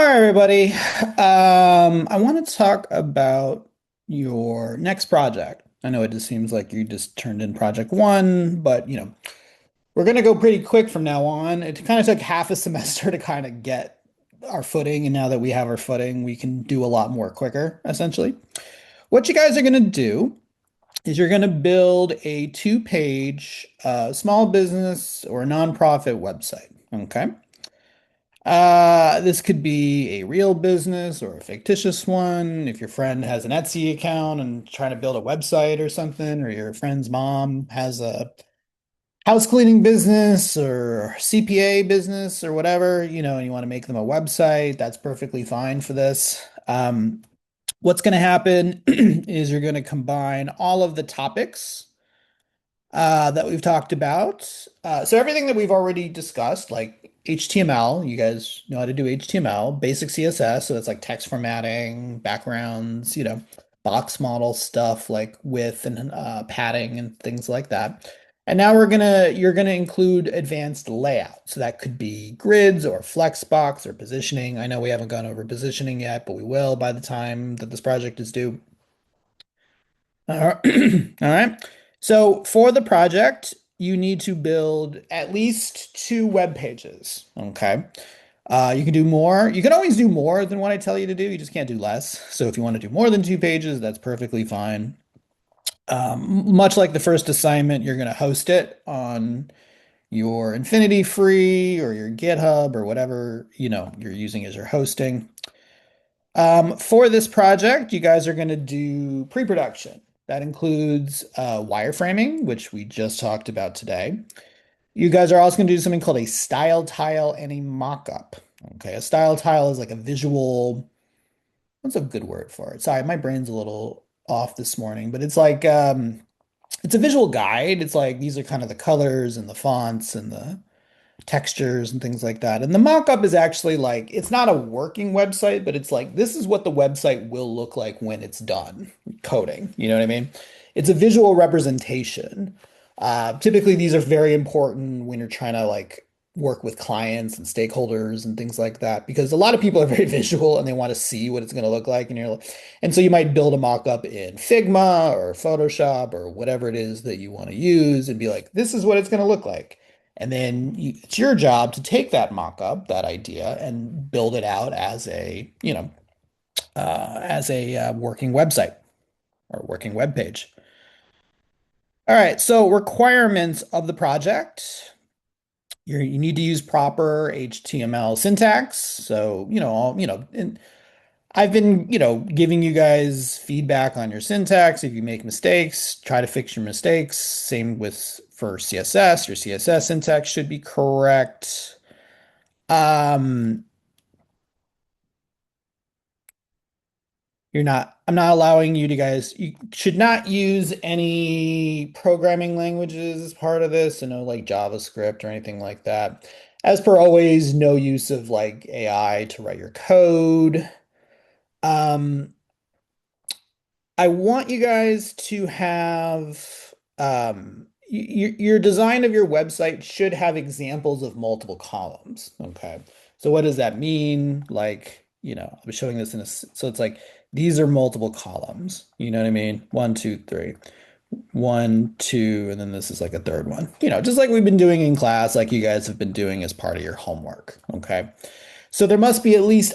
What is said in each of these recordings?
All right, everybody. I want to talk about your next project. I know it just seems like you just turned in project one, but we're going to go pretty quick from now on. It kind of took half a semester to kind of get our footing, and now that we have our footing, we can do a lot more quicker, essentially. What you guys are going to do is you're going to build a two-page small business or nonprofit website. Okay. This could be a real business or a fictitious one. If your friend has an Etsy account and trying to build a website or something, or your friend's mom has a house cleaning business or CPA business or whatever, and you want to make them a website, that's perfectly fine for this. What's going to happen is you're going to combine all of the topics that we've talked about. So everything that we've already discussed, like HTML, you guys know how to do HTML, basic CSS, so that's like text formatting, backgrounds, box model stuff like width and padding and things like that. And now you're gonna include advanced layout. So that could be grids or flexbox or positioning. I know we haven't gone over positioning yet, but we will by the time that this project is due. All right. All right. So for the project, you need to build at least two web pages. Okay. You can do more. You can always do more than what I tell you to do. You just can't do less. So if you want to do more than two pages, that's perfectly fine. Much like the first assignment, you're going to host it on your Infinity Free or your GitHub or whatever, you're using as your hosting. For this project, you guys are going to do pre-production. That includes wireframing, which we just talked about today. You guys are also going to do something called a style tile and a mock-up. Okay, a style tile is like a visual, what's a good word for it? Sorry, my brain's a little off this morning, but it's like it's a visual guide. It's like these are kind of the colors and the fonts and the textures and things like that. And the mock-up is actually like, it's not a working website, but it's like, this is what the website will look like when it's done coding. You know what I mean? It's a visual representation. Typically, these are very important when you're trying to like work with clients and stakeholders and things like that, because a lot of people are very visual and they want to see what it's going to look like. And so you might build a mock-up in Figma or Photoshop or whatever it is that you want to use and be like, this is what it's going to look like. And then it's your job to take that mock-up, that idea, and build it out as a working website or working web page. All right, so requirements of the project. You need to use proper HTML syntax. So, and I've been, giving you guys feedback on your syntax. If you make mistakes, try to fix your mistakes. Same with for CSS. Your CSS syntax should be correct. Um, I'm not allowing you to guys, you should not use any programming languages as part of this, so no like JavaScript or anything like that. As per always, no use of like AI to write your code. Um, I want you guys to have your design of your website should have examples of multiple columns. Okay. So what does that mean? Like, I was showing this so it's like these are multiple columns. You know what I mean? One, two, three. One, two, and then this is like a third one. Just like we've been doing in class, like you guys have been doing as part of your homework. Okay. So there must be at least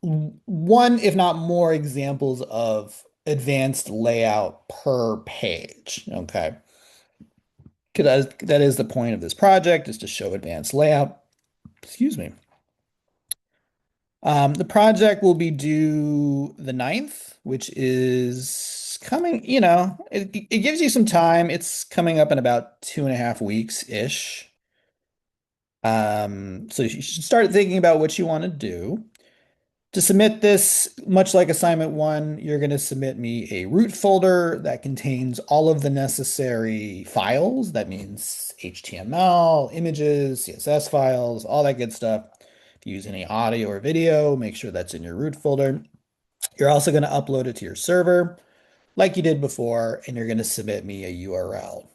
one, if not more, examples of advanced layout per page. Okay. 'Cause that is the point of this project, is to show advanced layout. Excuse me. The project will be due the 9th, which is coming, it gives you some time. It's coming up in about 2.5 weeks-ish. So you should start thinking about what you want to do. To submit this, much like assignment one, you're going to submit me a root folder that contains all of the necessary files. That means HTML, images, CSS files, all that good stuff. If you use any audio or video, make sure that's in your root folder. You're also going to upload it to your server like you did before, and you're going to submit me a URL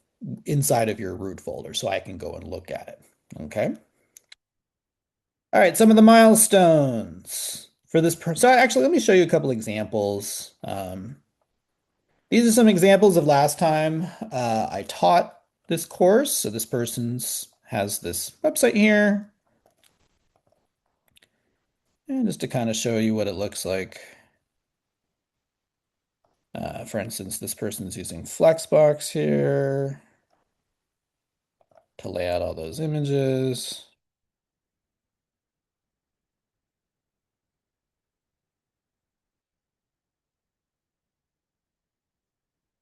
inside of your root folder so I can go and look at it. Okay. All right, some of the milestones for this person. So actually, let me show you a couple examples. These are some examples of last time I taught this course. So this person's has this website here. And just to kind of show you what it looks like. For instance, this person's using Flexbox here to lay out all those images.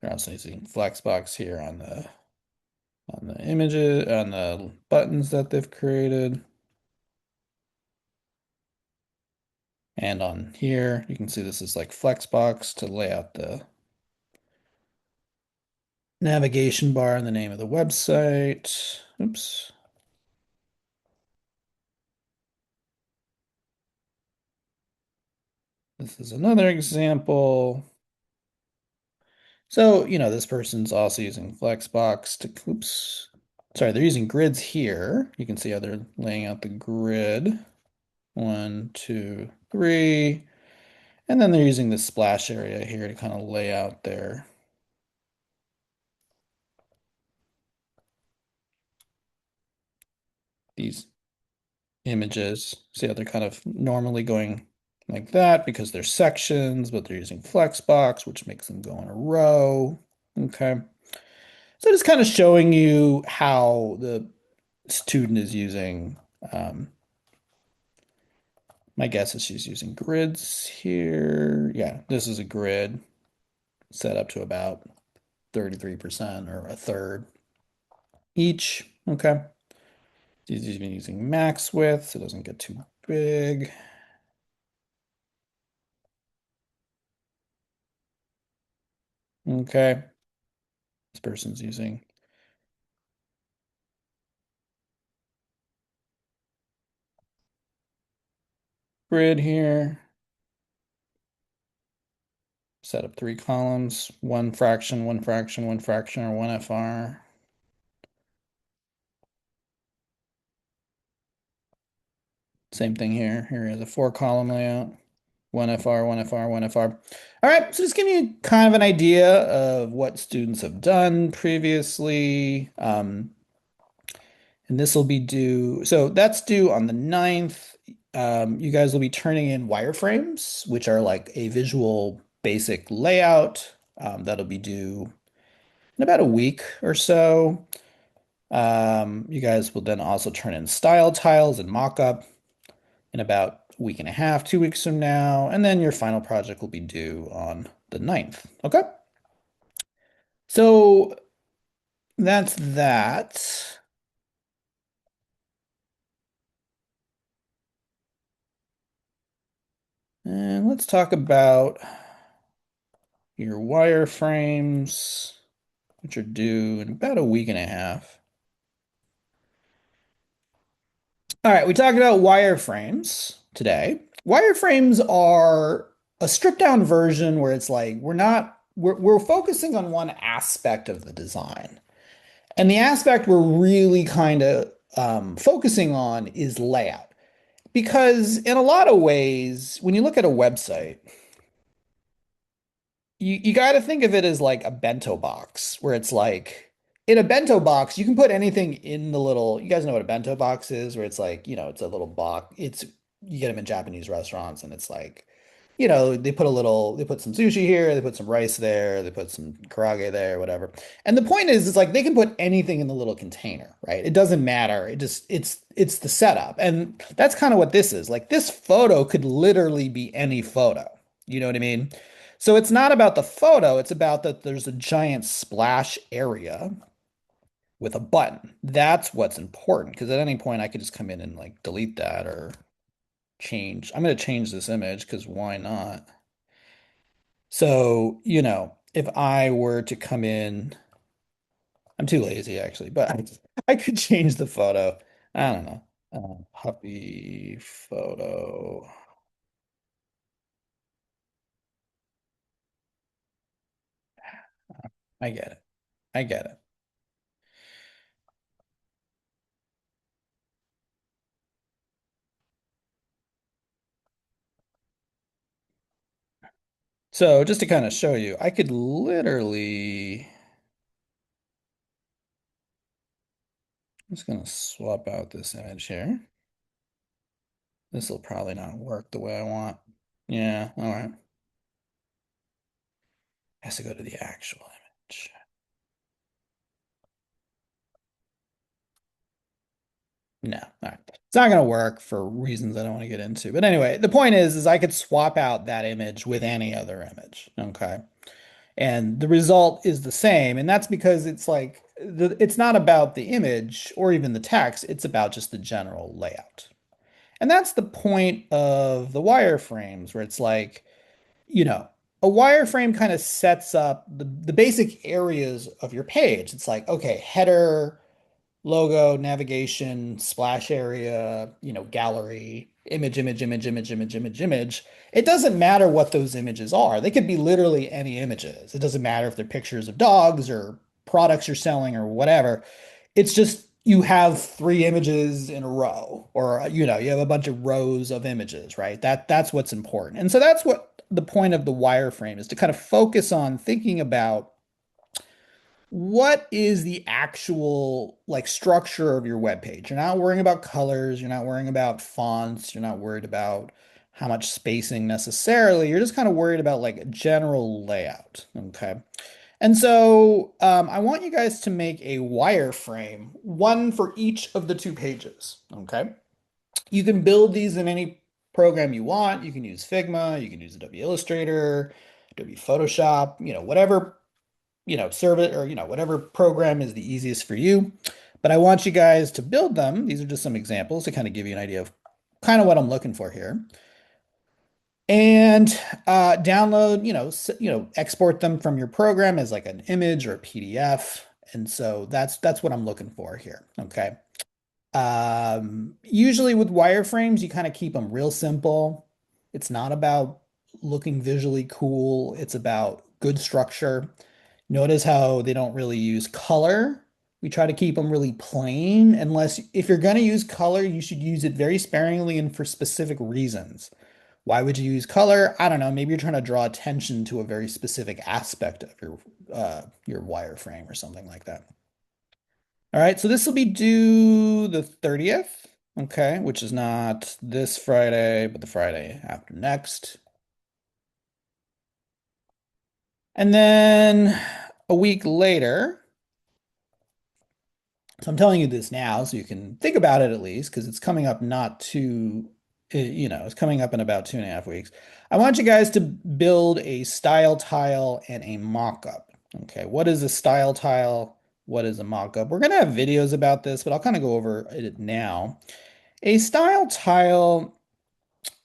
They're also using Flexbox here on the images, on the buttons that they've created. And on here, you can see this is like Flexbox to lay out the navigation bar and the name of the website. Oops. This is another example. So, this person's also using Flexbox to, oops. Sorry, they're using grids here. You can see how they're laying out the grid. One, two, three. And then they're using this splash area here to kind of lay out these images. See how they're kind of normally going like that because they're sections, but they're using Flexbox, which makes them go in a row. Okay. So just kind of showing you how the student is using, my guess is she's using grids here. Yeah, this is a grid set up to about 33% or a third each. Okay. She's even using max width so it doesn't get too big. Okay. This person's using grid here. Set up three columns, one fraction, one fraction, one fraction, or one FR. Same thing here. Here is a four column layout. One FR, one FR, one FR. All right, so just give you kind of an idea of what students have done previously. And this will be due, so that's due on the 9th. You guys will be turning in wireframes, which are like a visual basic layout. That'll be due in about a week or so. You guys will then also turn in style tiles and mock-up in about a week and a half, 2 weeks from now, and then your final project will be due on the 9th. Okay? So that's that. And let's talk about your wireframes, which are due in about a week and a half. All right, we talked about wireframes today. Wireframes are a stripped down version where it's like we're focusing on one aspect of the design. And the aspect we're really kind of focusing on is layout. Because in a lot of ways, when you look at a website, you got to think of it as like a bento box, where it's like in a bento box, you can put anything in the little, you guys know what a bento box is, where it's like, it's a little box. You get them in Japanese restaurants and it's like, they put some sushi here, they put some rice there, they put some karage there, whatever. And the point is, it's like they can put anything in the little container, right? It doesn't matter. It's the setup. And that's kind of what this is. Like this photo could literally be any photo. You know what I mean? So it's not about the photo, it's about that there's a giant splash area with a button. That's what's important because at any point I could just come in and like delete that or change. I'm going to change this image because why not? So, if I were to come in, I'm too lazy actually, but I could change the photo. I don't know. Puppy photo. I get it. I get it. So just to kind of show you, I could literally, I'm just going to swap out this image here. This will probably not work the way I want. Yeah, all right. Has to go to the actual image. No, all right. It's not going to work for reasons I don't want to get into. But anyway, the point is I could swap out that image with any other image. Okay. And the result is the same. And that's because it's like it's not about the image or even the text, it's about just the general layout. And that's the point of the wireframes, where it's like, you know, a wireframe kind of sets up the basic areas of your page. It's like, okay, header, logo, navigation, splash area, gallery, image. It doesn't matter what those images are. They could be literally any images. It doesn't matter if they're pictures of dogs or products you're selling or whatever. It's just you have three images in a row, or you have a bunch of rows of images, right? That's what's important. And so that's what the point of the wireframe is, to kind of focus on thinking about what is the actual like structure of your web page. You're not worrying about colors, you're not worrying about fonts, you're not worried about how much spacing necessarily. You're just kind of worried about like general layout. Okay. And so I want you guys to make a wireframe, one for each of the two pages. Okay. You can build these in any program you want. You can use Figma, you can use Adobe Illustrator, Adobe Photoshop, whatever, serve it, or, whatever program is the easiest for you. But I want you guys to build them. These are just some examples to kind of give you an idea of kind of what I'm looking for here. And download, export them from your program as like an image or a PDF. And so that's what I'm looking for here. Okay. Usually with wireframes, you kind of keep them real simple. It's not about looking visually cool. It's about good structure. Notice how they don't really use color. We try to keep them really plain, unless if you're going to use color, you should use it very sparingly and for specific reasons. Why would you use color? I don't know. Maybe you're trying to draw attention to a very specific aspect of your wireframe or something like that. All right, so this will be due the 30th, okay, which is not this Friday, but the Friday after next. And then a week later, so I'm telling you this now so you can think about it at least, because it's coming up not too, it's coming up in about 2.5 weeks. I want you guys to build a style tile and a mock-up. Okay, what is a style tile? What is a mock-up? We're going to have videos about this, but I'll kind of go over it now. A style tile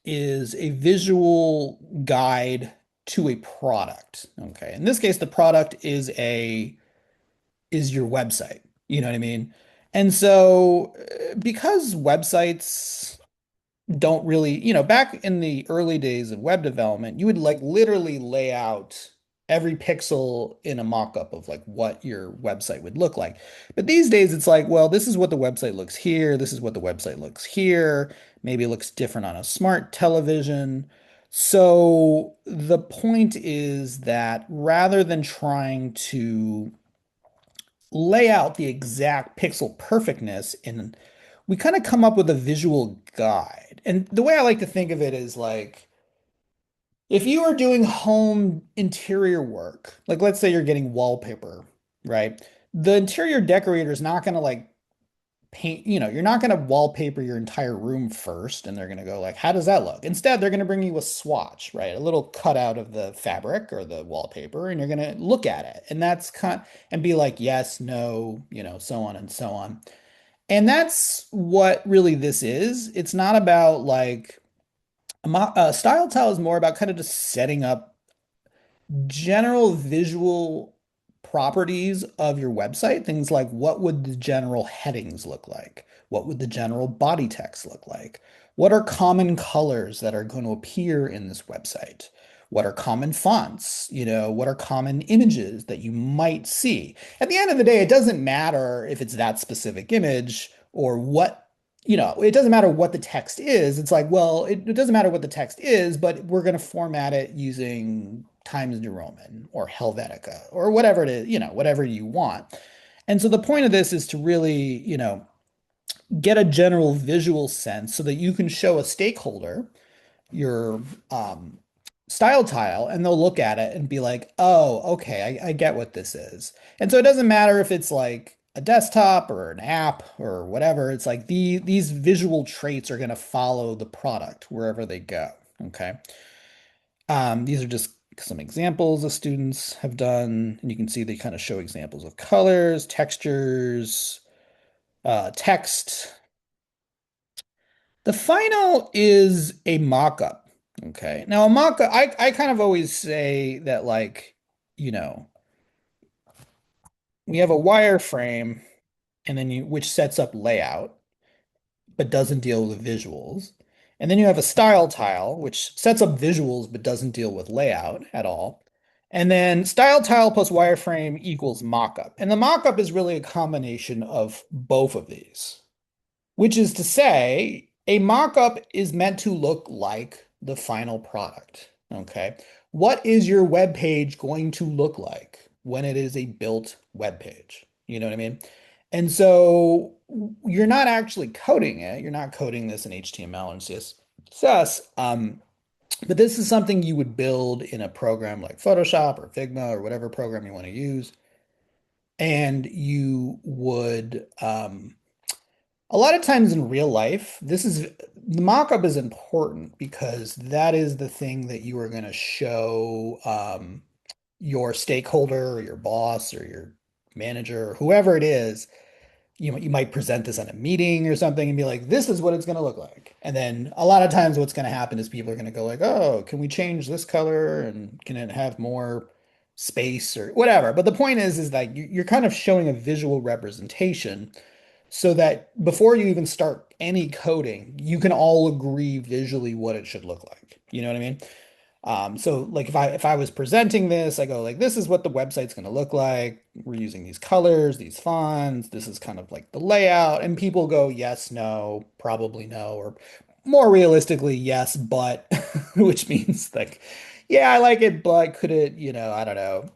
is a visual guide to a product. Okay. In this case, the product is your website. You know what I mean? And so because websites don't really, back in the early days of web development, you would like literally lay out every pixel in a mock-up of like what your website would look like. But these days it's like, well, this is what the website looks here. This is what the website looks here. Maybe it looks different on a smart television. So the point is that rather than trying to lay out the exact pixel perfectness, and we kind of come up with a visual guide. And the way I like to think of it is like if you are doing home interior work, like let's say you're getting wallpaper, right? The interior decorator is not going to like paint, you're not going to wallpaper your entire room first and they're going to go like, how does that look? Instead, they're going to bring you a swatch, right? A little cutout of the fabric or the wallpaper, and you're going to look at it. And that's and be like, yes, no, so on and so on. And that's what really this is. It's not about like a style tile is more about kind of just setting up general visual properties of your website. Things like what would the general headings look like? What would the general body text look like? What are common colors that are going to appear in this website? What are common fonts? What are common images that you might see? At the end of the day, it doesn't matter if it's that specific image or what, it doesn't matter what the text is. It's like, well, it doesn't matter what the text is, but we're going to format it using Times New Roman or Helvetica or whatever it is, whatever you want. And so the point of this is to really, get a general visual sense so that you can show a stakeholder your style tile and they'll look at it and be like, oh, okay, I get what this is. And so it doesn't matter if it's like a desktop or an app or whatever. It's like these visual traits are going to follow the product wherever they go. Okay. These are just some examples the students have done, and you can see they kind of show examples of colors, textures, text. The final is a mock-up. Okay. Now a mock-up, I kind of always say that like, you know, we have a wireframe and then which sets up layout, but doesn't deal with visuals. And then you have a style tile, which sets up visuals, but doesn't deal with layout at all. And then style tile plus wireframe equals mockup. And the mockup is really a combination of both of these, which is to say, a mock-up is meant to look like the final product. Okay. What is your web page going to look like when it is a built web page? You know what I mean? And so you're not actually coding it. You're not coding this in HTML and CSS. But this is something you would build in a program like Photoshop or Figma or whatever program you want to use. And you would a lot of times in real life, the mock-up is important because that is the thing that you are going to show your stakeholder or your boss or your manager or whoever it is. You might present this at a meeting or something and be like, this is what it's going to look like. And then a lot of times what's going to happen is people are going to go like, oh, can we change this color and can it have more space or whatever. But the point is that you're kind of showing a visual representation so that before you even start any coding, you can all agree visually what it should look like. You know what I mean? So like if I was presenting this, I go like, this is what the website's going to look like. We're using these colors, these fonts. This is kind of like the layout, and people go yes, no, probably no, or more realistically, yes, but, which means like, yeah, I like it, but could it, I don't know,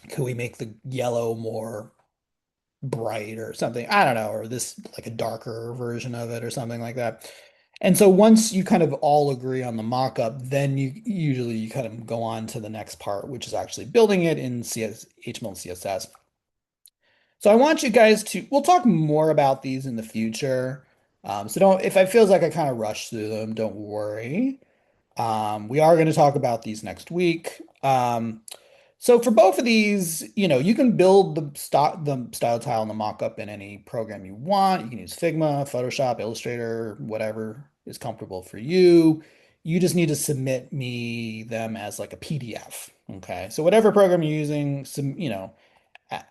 could we make the yellow more bright or something. I don't know, or this like a darker version of it or something like that. And so once you kind of all agree on the mock-up, then you kind of go on to the next part, which is actually building it in HTML and CSS. So I want you guys we'll talk more about these in the future. So don't, if it feels like I kind of rushed through them, don't worry. We are going to talk about these next week. So for both of these, you can build the style tile and the mockup in any program you want. You can use Figma, Photoshop, Illustrator, whatever is comfortable for you. You just need to submit me them as like a PDF. Okay. So whatever program you're using,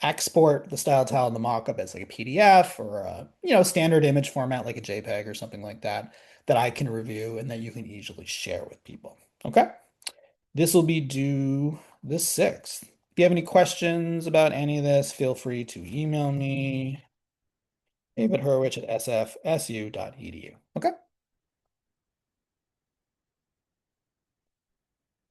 export the style tile and the mockup as like a PDF or a, standard image format like a JPEG or something like that, that I can review and that you can easily share with people. Okay. This will be due the 6th. If you have any questions about any of this, feel free to email me, davidhorwich@sfsu.edu. Okay.